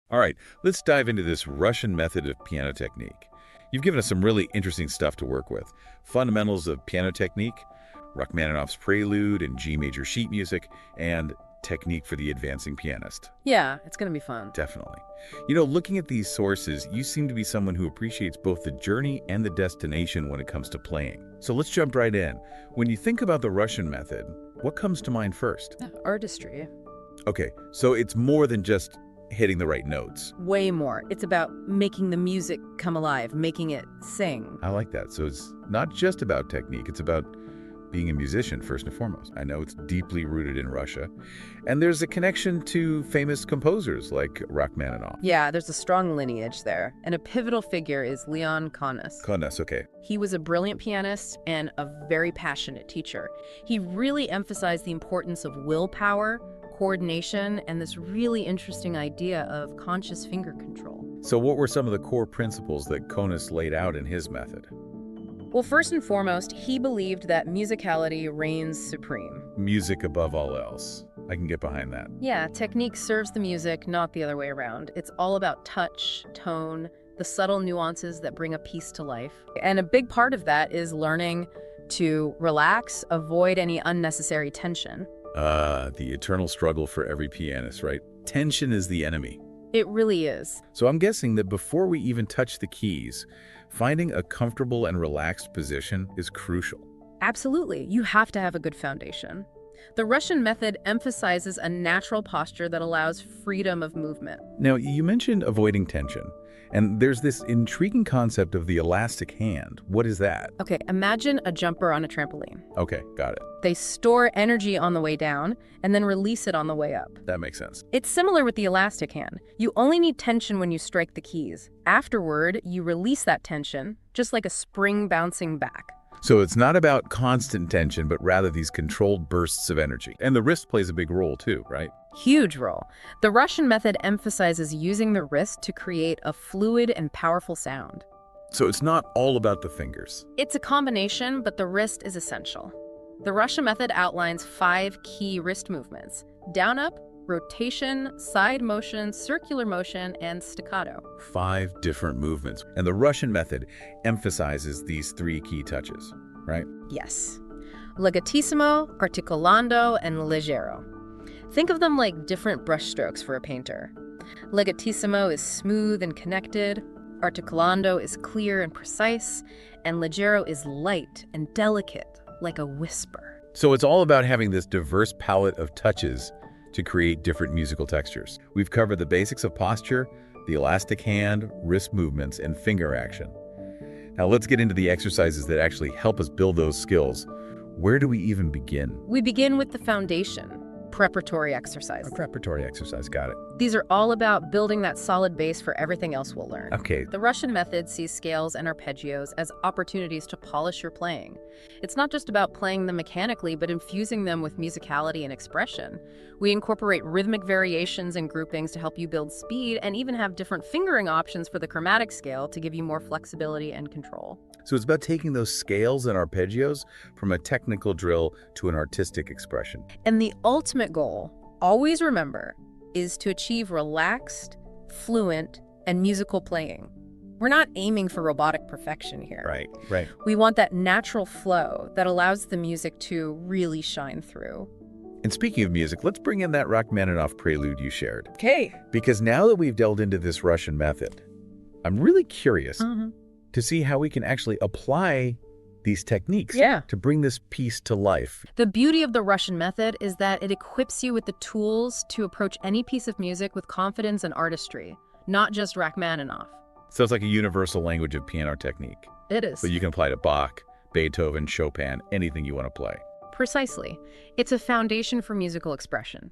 All right, let's dive into this Russian method of piano technique. You've given us some really interesting stuff to work with. Fundamentals of piano technique, Rachmaninoff's Prelude and G major sheet music, and technique for the advancing pianist. Yeah, it's gonna be fun. Definitely. Looking at these sources, you seem to be someone who appreciates both the journey and the destination when it comes to playing. So let's jump right in. When you think about the Russian method, what comes to mind first? Artistry. Okay, so it's more than just hitting the right notes. Way more. It's about making the music come alive, making it sing. I like that. So it's not just about technique, it's about being a musician first and foremost. I know it's deeply rooted in Russia. And there's a connection to famous composers like Rachmaninoff. Yeah, there's a strong lineage there. And a pivotal figure is Leon Konos. Konos, okay. He was a brilliant pianist and a very passionate teacher. He really emphasized the importance of willpower, coordination, and this really interesting idea of conscious finger control. So what were some of the core principles that Konos laid out in his method? Well, first and foremost, he believed that musicality reigns supreme. Music above all else. I can get behind that. Yeah, technique serves the music, not the other way around. It's all about touch, tone, the subtle nuances that bring a piece to life. And a big part of that is learning to relax, avoid any unnecessary tension. The eternal struggle for every pianist, right? Tension is the enemy. It really is. So I'm guessing that before we even touch the keys, finding a comfortable and relaxed position is crucial. Absolutely. You have to have a good foundation. The Russian method emphasizes a natural posture that allows freedom of movement. Now, you mentioned avoiding tension, and there's this intriguing concept of the elastic hand. What is that? Okay, imagine a jumper on a trampoline. Okay, got it. They store energy on the way down and then release it on the way up. That makes sense. It's similar with the elastic hand. You only need tension when you strike the keys. Afterward, you release that tension, just like a spring bouncing back. So it's not about constant tension, but rather these controlled bursts of energy. And the wrist plays a big role too, right? Huge role. The Russian method emphasizes using the wrist to create a fluid and powerful sound. So it's not all about the fingers. It's a combination, but the wrist is essential. The Russian method outlines 5 key wrist movements: down-up, rotation, side motion, circular motion, and staccato. 5 different movements. And the Russian method emphasizes these 3 key touches, right? Yes. Legatissimo, articolando, and leggero. Think of them like different brushstrokes for a painter. Legatissimo is smooth and connected, articolando is clear and precise, and leggero is light and delicate, like a whisper. So it's all about having this diverse palette of touches to create different musical textures. We've covered the basics of posture, the elastic hand, wrist movements, and finger action. Now let's get into the exercises that actually help us build those skills. Where do we even begin? We begin with the foundation, preparatory exercises. A preparatory exercise, got it. These are all about building that solid base for everything else we'll learn. Okay. The Russian method sees scales and arpeggios as opportunities to polish your playing. It's not just about playing them mechanically, but infusing them with musicality and expression. We incorporate rhythmic variations and groupings to help you build speed, and even have different fingering options for the chromatic scale to give you more flexibility and control. So it's about taking those scales and arpeggios from a technical drill to an artistic expression. And the ultimate goal, always remember, is to achieve relaxed, fluent, and musical playing. We're not aiming for robotic perfection here. Right. We want that natural flow that allows the music to really shine through. And speaking of music, let's bring in that Rachmaninoff prelude you shared. Okay. Because now that we've delved into this Russian method, I'm really curious to see how we can actually apply these techniques to bring this piece to life. The beauty of the Russian method is that it equips you with the tools to approach any piece of music with confidence and artistry, not just Rachmaninoff. So it's like a universal language of piano technique. It is. But you can apply to Bach, Beethoven, Chopin, anything you want to play. Precisely. It's a foundation for musical expression.